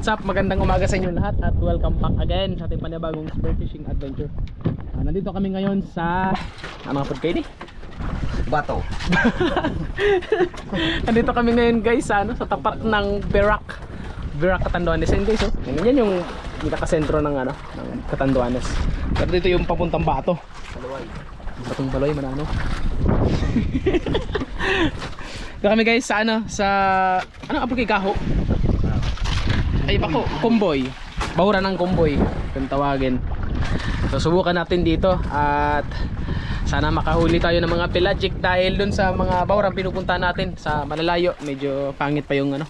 what's up? Magandang umaga sa inyo lahat at welcome back again sa ating panibagong spearfishing adventure. Nandito kami ngayon sa ano nga po kayo ni? Bato. Nandito kami ngayon guys sa ano, sa tapat ng Verac Catanduanes. And guys, yan yung pinakasentro ng ano, ng Catanduanes. Pero dito yung papuntang Bato. Balaway. Batong Baloy, manano. Dito kami guys sa ano, sa ano apo kay Kaho. Ay bako, Kumboy. Bahura ng Kumboy kung tawagin. So subukan natin dito at sana makahuli tayo ng mga pelagic dahil dun sa mga bahurang pinupunta natin sa malalayo, medyo pangit pa yung ano,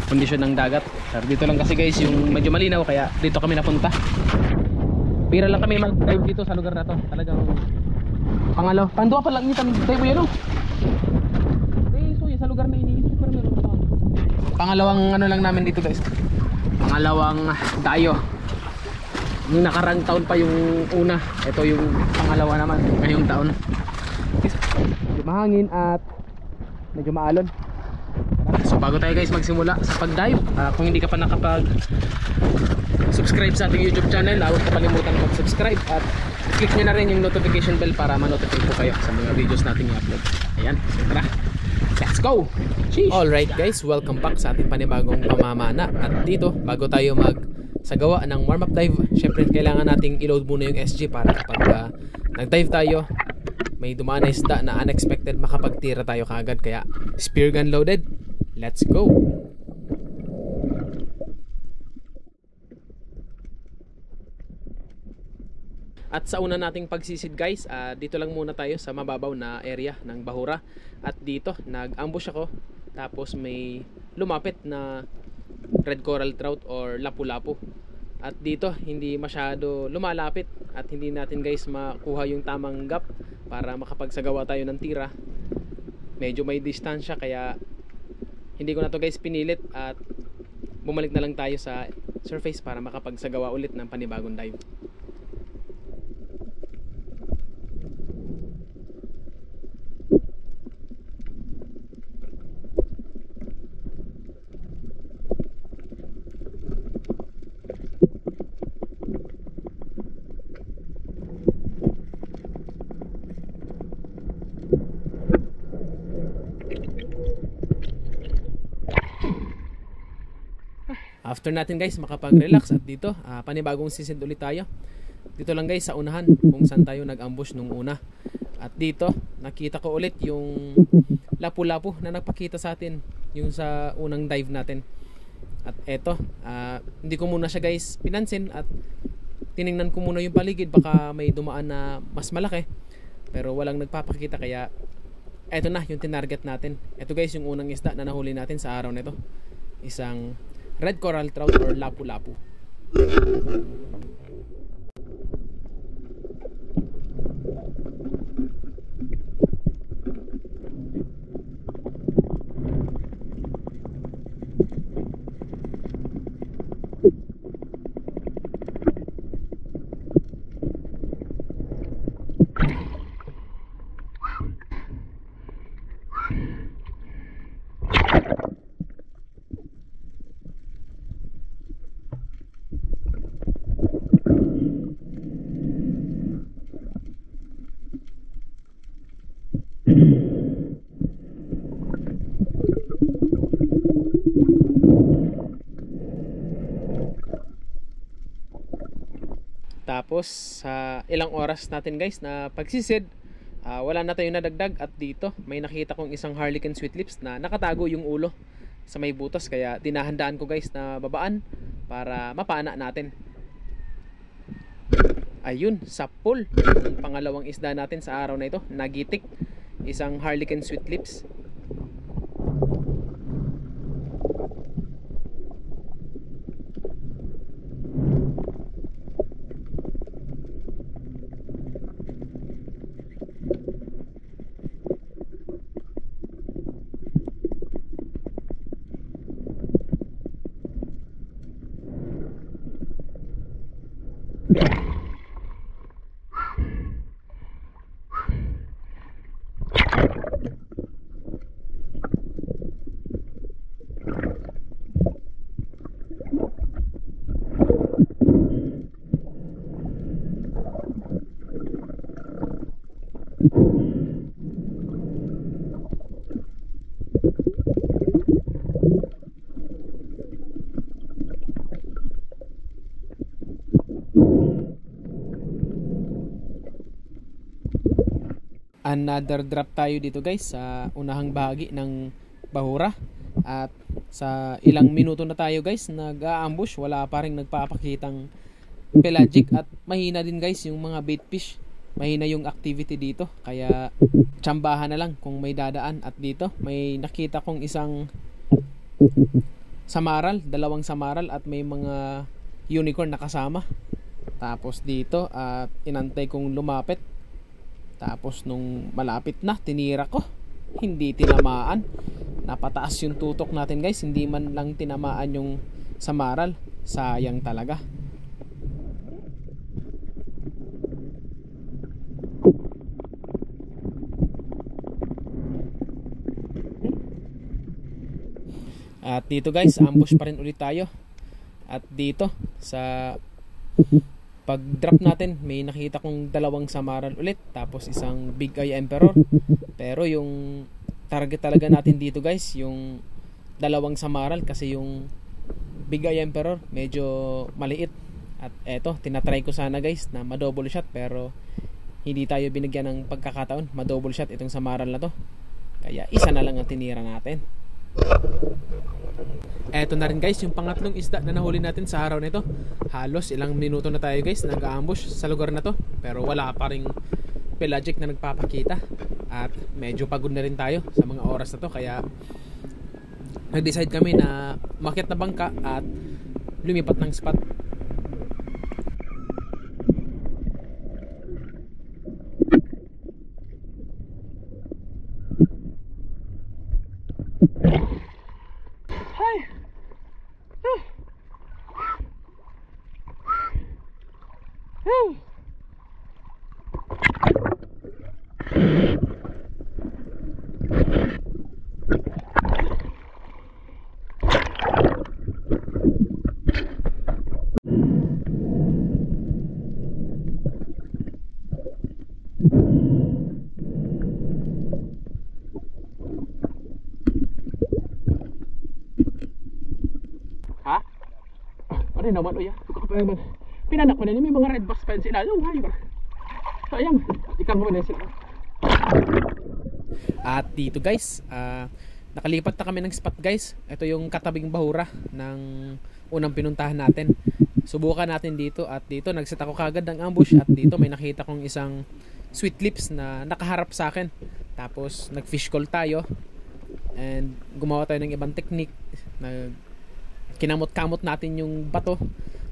kondisyon ng dagat. Pero dito lang kasi guys yung medyo malinaw kaya dito kami napunta. Pira lang kami mag-dive dito sa lugar na to. Talagang pangdua pa lang itan dive mo yun oh. So sa lugar na ini super meron pa. Pangalawang ano lang namin dito guys. Pangalawang dayo. Yung nakarang taon pa yung una. Ito yung pangalawa naman ngayong taon. Medyo mahangin at medyo maalon. So bago tayo guys magsimula sa pag-dive, kung hindi ka pa nakapag-subscribe sa ating YouTube channel, huwag kapalimutan mag-subscribe at click nyo na rin yung notification bell para ma-notify po kayo sa mga videos natin i-upload. Ayan, so tara, let's go! Alright guys, welcome back sa ating panibagong pamamana. At dito, bago tayo magsagawa ng warm-up dive, syempre kailangan nating i-load muna yung SG para kapag nag-dive tayo, may dumaan na isda na unexpected, makapagtira tayo kaagad. Kaya spear gun loaded, let's go! At sa una nating pagsisid guys, dito lang muna tayo sa mababaw na area ng Bahura. At dito nag-ambush ako, tapos may lumapit na red coral trout or lapu-lapu. At dito hindi masyado lumalapit at hindi natin guys makuha yung tamang gap para makapagsagawa tayo ng tira. Medyo may distansya kaya hindi ko na to guys pinilit at bumalik na lang tayo sa surface para makapagsagawa ulit ng panibagong dive. After natin guys makapag-relax at dito panibagong sisid ulit tayo. Dito lang guys sa unahan kung saan tayo nag-ambush nung una. At dito nakita ko ulit yung lapu-lapu na nagpakita sa atin yung sa unang dive natin. At eto, hindi ko muna siya guys pinansin at tiningnan ko muna yung paligid, baka may dumaan na mas malaki. Pero walang nagpapakita kaya eto na yung tinarget natin. Eto guys yung unang isda na nahuli natin sa araw nito. Isang red coral trout or lapu-lapu. Tapos sa ilang oras natin guys na pagsisid, wala na tayong nadagdag. At dito may nakita kong isang harlequin sweetlips na nakatago yung ulo sa may butas, kaya dinahandaan ko guys na babaan para mapana natin. Ayun, sapul yung pangalawang isda natin sa araw na ito, nagitik, isang harlequin sweetlips. Another drop tayo dito guys sa unahang bahagi ng bahura. At sa ilang minuto na tayo guys nag-a-ambush, wala pa rin nagpapakitang pelagic. At mahina din guys yung mga bait fish, mahina yung activity dito, kaya tsambahan na lang kung may dadaan. At dito may nakita kong isang samaral, dalawang samaral, at may mga unicorn na kasama. Tapos dito at inantay kong lumapit. Tapos nung malapit na, tinira ko, hindi tinamaan. Napataas yung tutok natin guys, hindi man lang tinamaan yung samaral. Sayang talaga. At dito guys, ambush pa rin ulit tayo. At dito sa pag drop natin, may nakita kong dalawang samaral ulit, tapos isang Big Eye Emperor. Pero yung target talaga natin dito guys, yung dalawang samaral, kasi yung Big Eye Emperor medyo maliit. At eto, tinatry ko sana guys na ma-double shot, pero hindi tayo binigyan ng pagkakataon ma-double shot itong samaral na to, kaya isa na lang ang tinira natin. Eto na rin guys yung pangatlong isda na nahuli natin sa araw nito. Halos ilang minuto na tayo guys nag-ambush sa lugar na to, pero wala pa ring pelagic na nagpapakita. At medyo pagod na rin tayo sa mga oras na to, kaya nag-decide kami na umakyat na bangka at lumipat ng spot. Ha? Ano naman uya? Pinanak mo na may mga red box pa sila. Yung hayo ba? Sayang. Ikang mo na sila. At dito guys, nakalipat na kami ng spot guys. Ito yung katabing bahura ng unang pinuntahan natin. Subukan natin dito, at dito nagset ako kagad ng ambush. At dito may nakita kong isang sweet lips na nakaharap sa akin. Tapos nag fish call tayo and gumawa tayo ng ibang technique. Kinamot-kamot natin yung bato.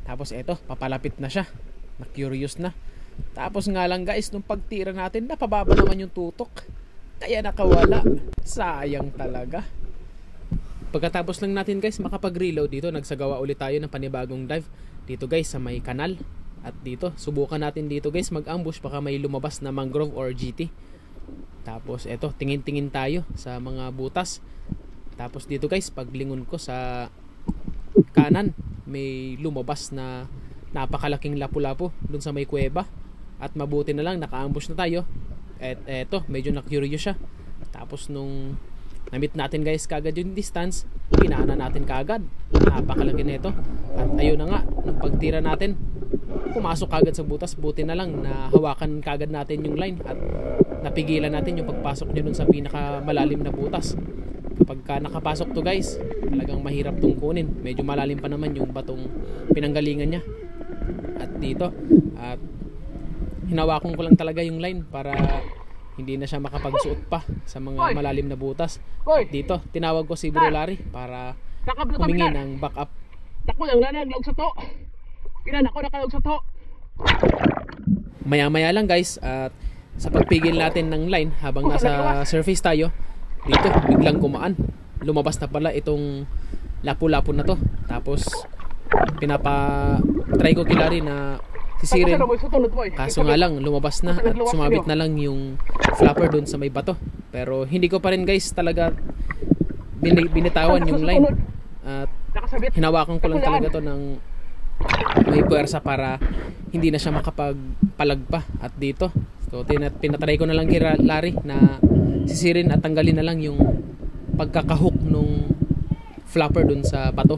Tapos eto, papalapit na siya, na curious na. Tapos nga lang guys, nung pagtira natin, napababa naman yung tutok, kaya nakawala. Sayang talaga. Pagkatapos lang natin guys makapag-reload dito, nagsagawa ulit tayo ng panibagong dive dito guys sa may kanal. At dito, subukan natin dito guys mag-ambush, baka may lumabas na mangrove or GT. Tapos eto, tingin-tingin tayo sa mga butas. Tapos dito guys, paglingon ko sa kanan, may lumabas na napakalaking lapu-lapu dun sa may kuweba. At mabuti na lang naka-ambush na tayo. At eto, medyo na-curious siya. Tapos nung na-meet natin guys kagad yung distance, pinana natin kagad. Napakalaki nito. At ayun na nga, nung pagtira natin, pumasok kagad sa butas. Buti na lang na hawakan kagad natin yung line at napigilan natin yung pagpasok niya dun sa pinakamalalim na butas. Kapag ka nakapasok to guys, talagang mahirap tong kunin. Medyo malalim pa naman yung batong pinanggalingan niya. At dito, at hinawakan ko lang talaga yung line para hindi na siya makapagsuot pa sa mga malalim na butas. At dito, tinawag ko si Bro Larry para humingi ng backup. Tako lang nanaglaog sa to. Kinana ko nakalog sa to. Maya-maya lang guys, at sa pagpigil natin ng line habang nasa surface tayo, dito biglang kumaan. Lumabas na pala itong lapu-lapu na to. Tapos pinapa-try ko kay Larry na sisirin, kaso nga lang lumabas na at sumabit na lang yung flapper dun sa may bato. Pero hindi ko pa rin guys talaga binitawan yung line. At hinawakan ko lang talaga to ng may puwersa para hindi na siya makapagpalag pa. At dito, so pinatry ko na lang kay Larry na sisirin at tanggalin na lang yung pagkakahook nung flapper dun sa bato.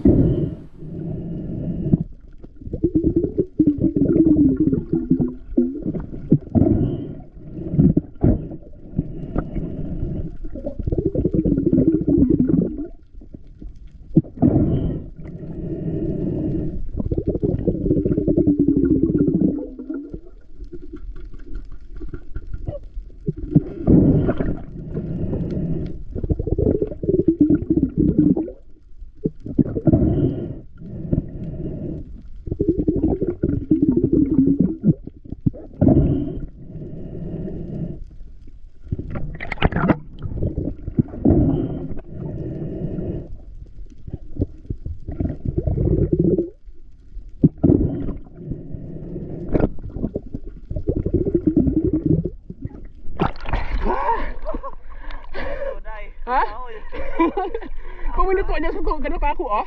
ko dyan sa to, ganun pa ako ah.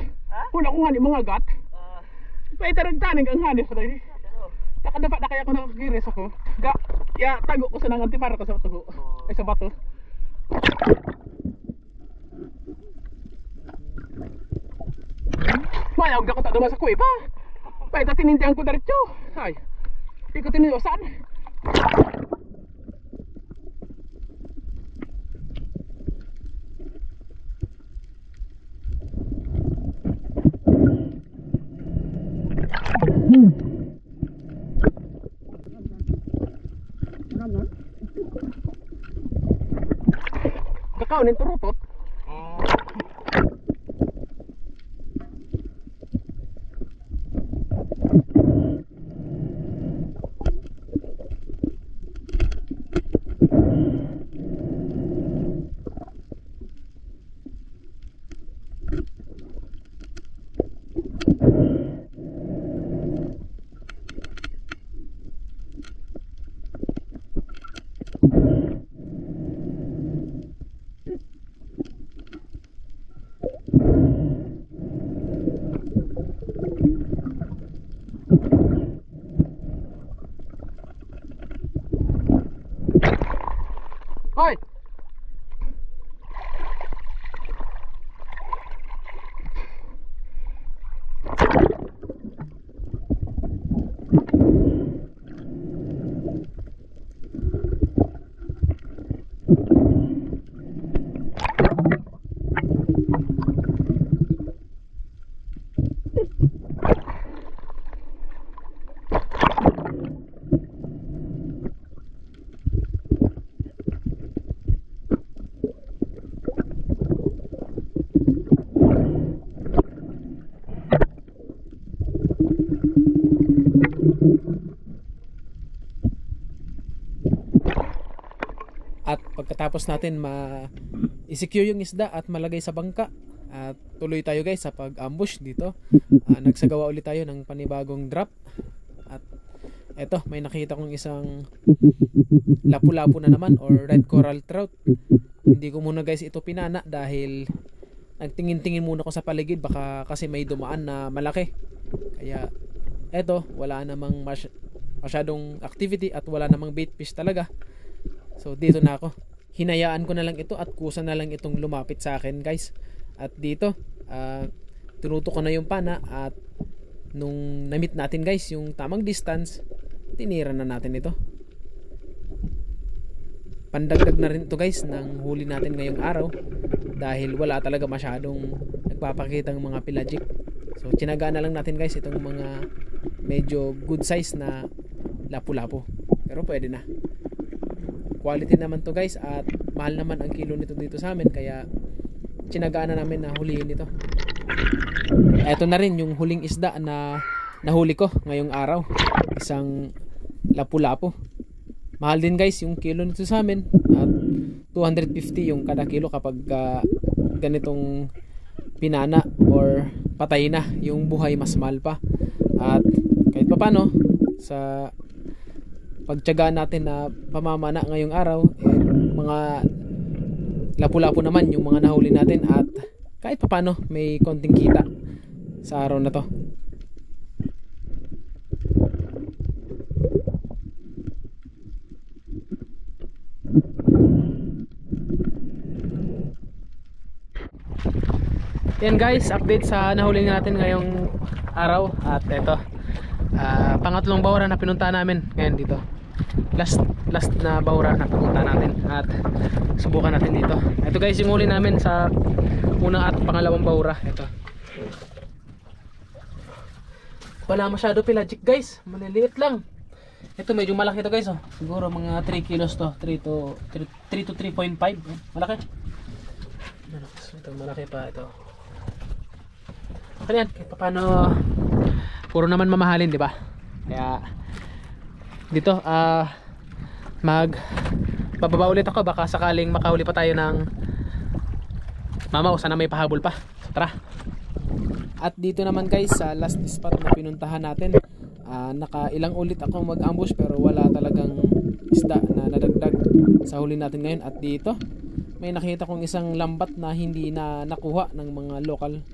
Hula ko nga ni mga gat. May taragtanig ang hanis na rin. Nakadapat na kaya ako nakakiris ako. Ya, tago ko sa nang antipara ko sa bato. Ay sa bato. Mayawag na ko taduma sa kuwi pa. Pahit na tinindihan ko daritso. Ay, di ko tiniyosan. Kakaunin turutot. Hoy! At pagkatapos natin i-secure yung isda at malagay sa bangka, at tuloy tayo guys sa pag-ambush dito. Nagsagawa ulit tayo ng panibagong drop. At eto, may nakita kong isang lapu-lapu na naman or red coral trout. Hindi ko muna guys ito pinana dahil nagtingin-tingin muna ko sa paligid, baka kasi may dumaan na malaki. Kaya eto, wala namang masyadong activity at wala namang bait fish talaga. So dito na ako. Hinayaan ko na lang ito at kusa na lang itong lumapit sa akin guys. At dito tinuto ko na yung pana, at nung na-meet natin guys yung tamang distance, tinira na natin ito. Pandagdag na rin ito guys ng huli natin ngayong araw, dahil wala talaga masyadong nagpapakitang mga pelagic. So tinaga na lang natin guys itong mga medyo good size na lapu-lapu. Pero pwede na. Quality naman to guys, at mahal naman ang kilo nito dito sa amin, kaya tinagaan na namin na huliin ito. Ito na rin yung huling isda na nahuli ko ngayong araw, isang lapu-lapu. Mahal din guys yung kilo nito sa amin, at 250 yung kada kilo kapag ganitong pinana or patay na. Yung buhay mas mahal pa. At kahit pa paano, sa pagtiyagaan natin na pamamana ngayong araw, mga lapu-lapu naman yung mga nahuli natin, at kahit pa paano may konting kita sa araw na to. Yan guys, update sa nahuli natin ngayong araw. At eto, pangatlong bahura na pinunta namin ngayon dito. Last na bahura na pinunta natin, at subukan natin dito. Ito guys yung huli namin sa unang at pangalawang bahura. Ito, wala masyado pelagic guys, maliliit lang. Ito medyo malaki to guys, oh. Siguro mga 3 kilos to, 3 to 3.5. Malaki. Ito malaki pa ito. Kaya kahit paano, puro naman mamahalin, di ba? Kaya dito bababa ulit ako, baka sakaling makahuli pa tayo ng mamaw. Sana may pahabol pa. So, tara. At dito naman guys sa last spot na pinuntahan natin, nakailang ulit akong mag-ambush pero wala talagang isda na nadagdag sa huli natin ngayon. At dito may nakita kong isang lambat na hindi na nakuha ng mga local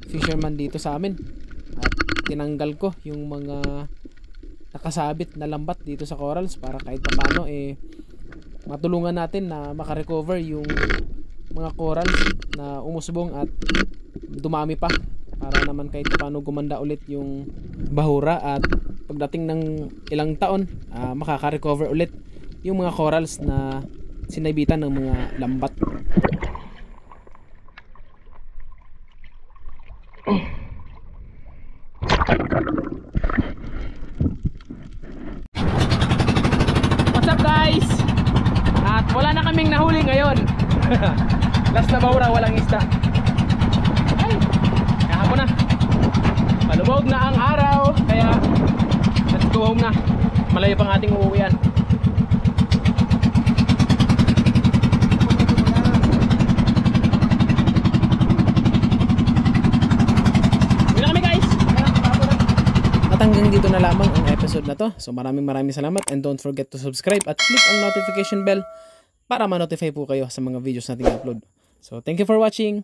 fisherman dito sa amin. At tinanggal ko yung mga nakasabit na lambat dito sa corals para kahit paano matulungan natin na makarecover yung mga corals na umusbong at dumami pa, para naman kahit paano gumanda ulit yung bahura at pagdating ng ilang taon makaka-recover ulit yung mga corals na sinabitan ng mga lambat. What's up guys? At wala na kaming nahuli ngayon. Last na bahura, walang isda. Ay, kahapon na. Palubog na ang araw, kaya let's go home na. Malayo pang ating uuwian. Hanggang dito na lamang ang episode na to. So maraming salamat, and don't forget to subscribe at click ang notification bell para ma-notify po kayo sa mga videos nating upload. So thank you for watching.